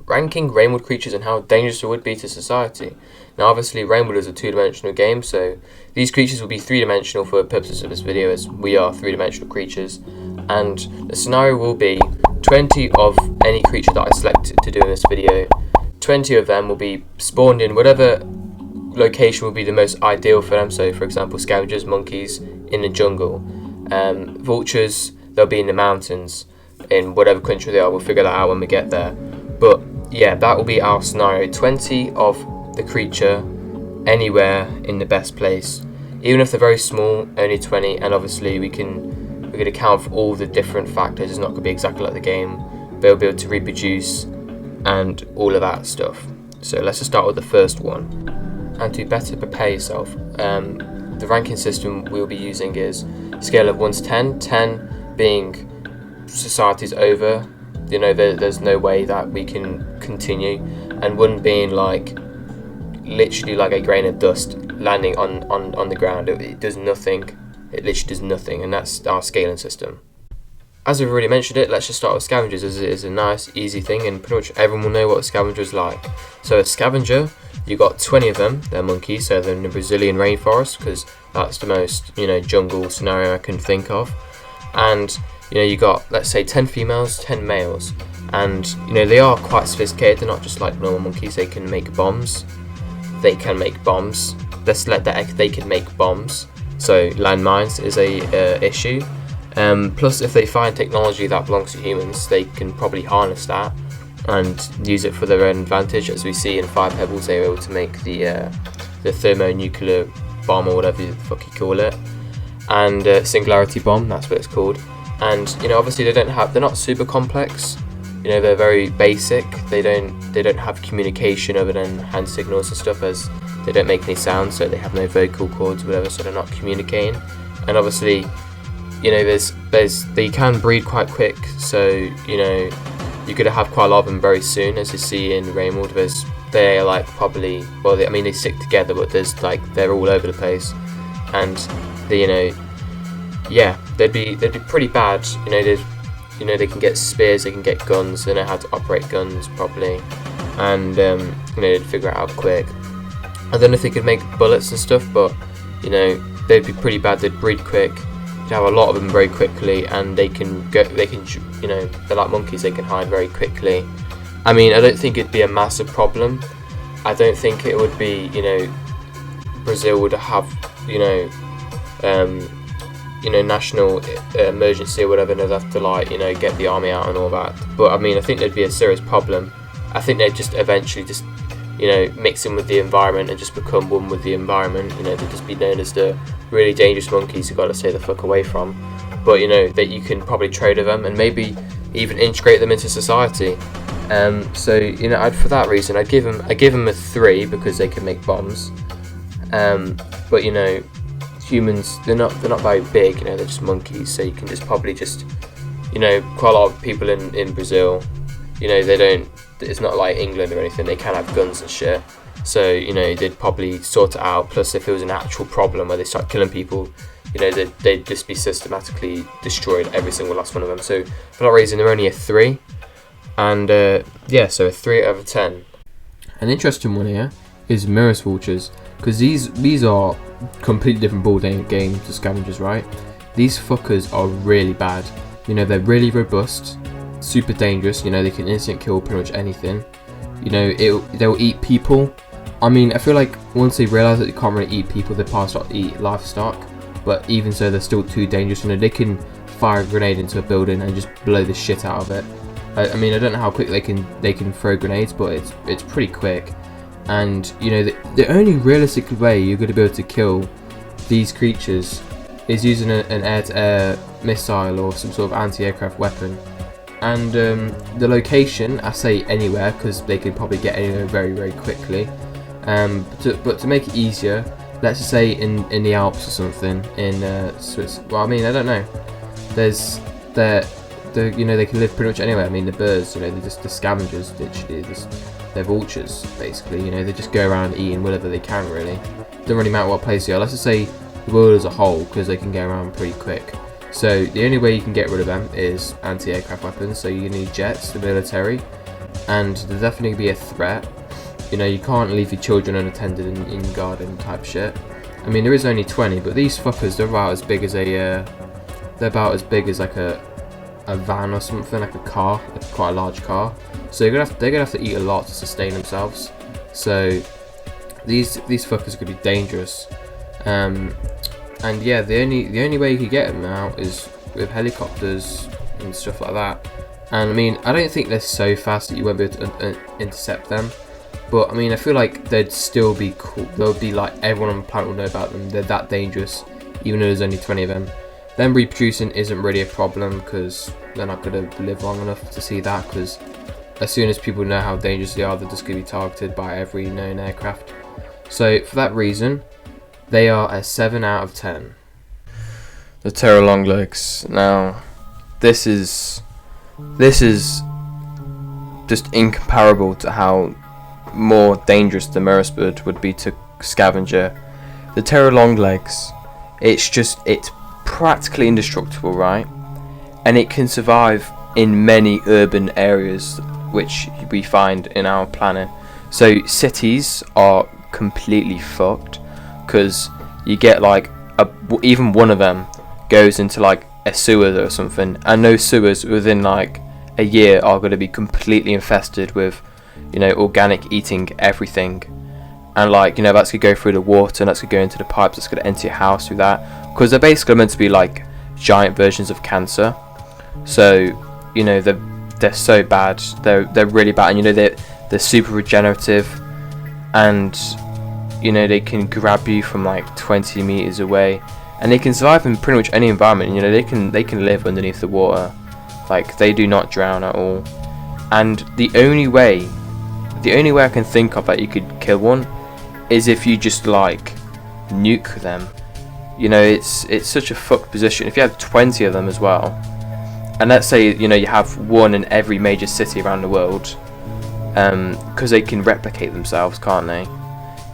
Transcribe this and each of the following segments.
ranking rainwood creatures and how dangerous it would be to society. Now obviously rainwood is a two-dimensional game, so these creatures will be three-dimensional for purposes of this video, as we are three-dimensional creatures, and the scenario will be 20 of any creature that I select to do in this video. 20 of them will be spawned in whatever location will be the most ideal for them. So for example, scavengers, monkeys in the jungle, vultures, they'll be in the mountains in whatever country they are. We'll figure that out when we get there, but yeah, that will be our scenario. 20 of the creature anywhere in the best place, even if they're very small, only 20. And obviously we're going to account for all the different factors. It's not going to be exactly like the game. They'll be able to reproduce and all of that stuff. So let's just start with the first one. And to better prepare yourself, the ranking system we'll be using is scale of 1 to 10, 10 being society's over, you know, there's no way that we can continue, and 1 being like literally like a grain of dust landing on the ground. It does nothing, it literally does nothing, and that's our scaling system. As we've already mentioned it, let's just start with scavengers, as it is a nice easy thing and pretty much everyone will know what a scavenger is like. So a scavenger, you got 20 of them. They're monkeys, so they're in the Brazilian rainforest, because that's the most, you know, jungle scenario I can think of. And you know, you got, let's say, 10 females, 10 males, and you know, they are quite sophisticated. They're not just like normal monkeys. They can make bombs. They can make bombs. Let's let that, they can make bombs. So landmines is a issue. Plus, if they find technology that belongs to humans, they can probably harness that and use it for their own advantage. As we see in Fire Pebbles, they were able to make the thermonuclear bomb, or whatever the fuck you call it, and singularity bomb, that's what it's called. And you know, obviously they're not super complex. You know, they're very basic. They don't have communication other than hand signals and stuff, as they don't make any sound, so they have no vocal cords or whatever, so they're not communicating. And obviously, you know, they can breed quite quick, so you know, you're gonna have quite a lot of them very soon, as you see in Rainwood. They're like probably, well, they stick together, but there's like, they're all over the place, and they, you know, yeah, they'd be pretty bad. You know, they can get spears, they can get guns, they know how to operate guns properly, and you know, they'd figure it out quick. I don't know if they could make bullets and stuff, but you know, they'd be pretty bad. They'd breed quick. You'd have a lot of them very quickly, and they can, you know, they're like monkeys. They can hide very quickly. I mean, I don't think it'd be a massive problem. I don't think it would be, you know, Brazil would have, you know, national emergency or whatever, and they'd have to, like, you know, get the army out and all that. But I mean, I think there'd be a serious problem. I think they'd just eventually just, you know, mix in with the environment and just become one with the environment. You know, they'd just be known as the really dangerous monkeys you got to stay the fuck away from. But you know, that you can probably trade with them and maybe even integrate them into society. So you know, for that reason, I give them a 3 because they can make bombs. But you know, humans, they're not very big. You know, they're just monkeys. So you can just probably just, you know, quite a lot of people in Brazil, you know, they don't. It's not like England or anything. They can have guns and shit. So you know, they'd probably sort it out. Plus, if it was an actual problem where they start killing people, you know, they'd just be systematically destroyed, every single last one of them. So for that reason, they're only a 3. And yeah, so a 3 out of 10. An interesting one here is Miros vultures, because these are completely different ball game to scavengers, right? These fuckers are really bad. You know, they're really robust, super dangerous. You know, they can instant kill pretty much anything. You know, they'll eat people. I mean, I feel like once they realise that they can't really eat people, they probably start to eat livestock. But even so, they're still too dangerous. You know, they can fire a grenade into a building and just blow the shit out of it. I mean, I don't know how quick they can throw grenades, but it's pretty quick. And you know, the only realistic way you're going to be able to kill these creatures is using an air-to-air missile or some sort of anti-aircraft weapon. And the location, I say anywhere, because they can probably get anywhere very, very quickly. But to make it easier, let's just say in the Alps or something, in Switzerland. Well, I mean, I don't know. You know, they can live pretty much anywhere. I mean, the birds, you know, they're just the scavengers, literally. They're vultures, basically. You know, they just go around eating whatever they can, really. Doesn't really matter what place you are. Let's just say the world as a whole, because they can go around pretty quick. So the only way you can get rid of them is anti-aircraft weapons. So you need jets, the military, and they're definitely be a threat. You know, you can't leave your children unattended in garden type shit. I mean, there is only 20, but these fuckers, they're about as big as like a van or something, like a car, like quite a large car. So they're gonna have to eat a lot to sustain themselves. So these fuckers could be dangerous. And yeah, the only way you could get them out is with helicopters and stuff like that. And I mean, I don't think they're so fast that you won't be able to intercept them. But I mean, I feel like they'd still be cool. They'll be like, everyone on the planet will know about them. They're that dangerous, even though there's only 20 of them. Them reproducing isn't really a problem because they're not going to live long enough to see that. Because as soon as people know how dangerous they are, they're just going to be targeted by every known aircraft. So for that reason, they are a 7 out of 10. The terror longlegs. Now, this is just incomparable to how more dangerous the Miros bird would be to scavenger. The terror longlegs, it's practically indestructible, right? And it can survive in many urban areas which we find in our planet. So cities are completely fucked because you get like even one of them goes into like a sewer or something, and those sewers within like a year are going to be completely infested with, you know, organic eating everything. And like, you know, that's going to go through the water, and that's going to go into the pipes, that's going to enter your house through that, because they're basically meant to be like giant versions of cancer. So, you know, they're so bad, they're really bad, and you know, they're super regenerative, and you know, they can grab you from like 20 meters away, and they can survive in pretty much any environment. You know, they can live underneath the water, like they do not drown at all. And the only way I can think of that you could kill one is if you just like nuke them. You know, it's such a fucked position. If you have 20 of them as well, and let's say, you know, you have one in every major city around the world, because they can replicate themselves, can't they?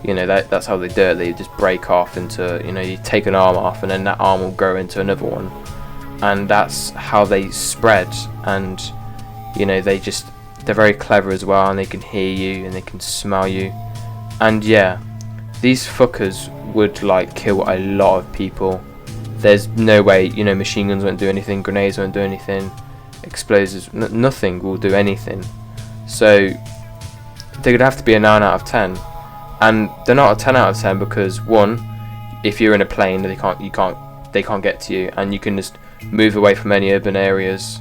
You know, that's how they do it. They just break off into, you know, you take an arm off and then that arm will grow into another one, and that's how they spread. And you know, they're very clever as well, and they can hear you and they can smell you. And yeah, these fuckers would like kill a lot of people. There's no way, you know, machine guns won't do anything, grenades won't do anything, explosives, nothing will do anything. So they're gonna have to be a 9 out of 10, and they're not a 10 out of 10 because, one, if you're in a plane, they can't get to you, and you can just move away from any urban areas,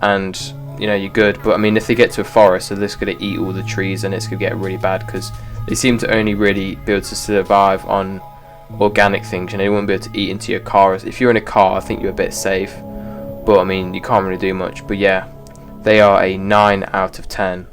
and you know, you're good. But I mean, if they get to a forest, they're just gonna eat all the trees, and it's gonna get really bad because they seem to only really be able to survive on organic things. You know, they won't be able to eat into your car. If you're in a car, I think you're a bit safe, but I mean, you can't really do much. But yeah, they are a 9 out of 10.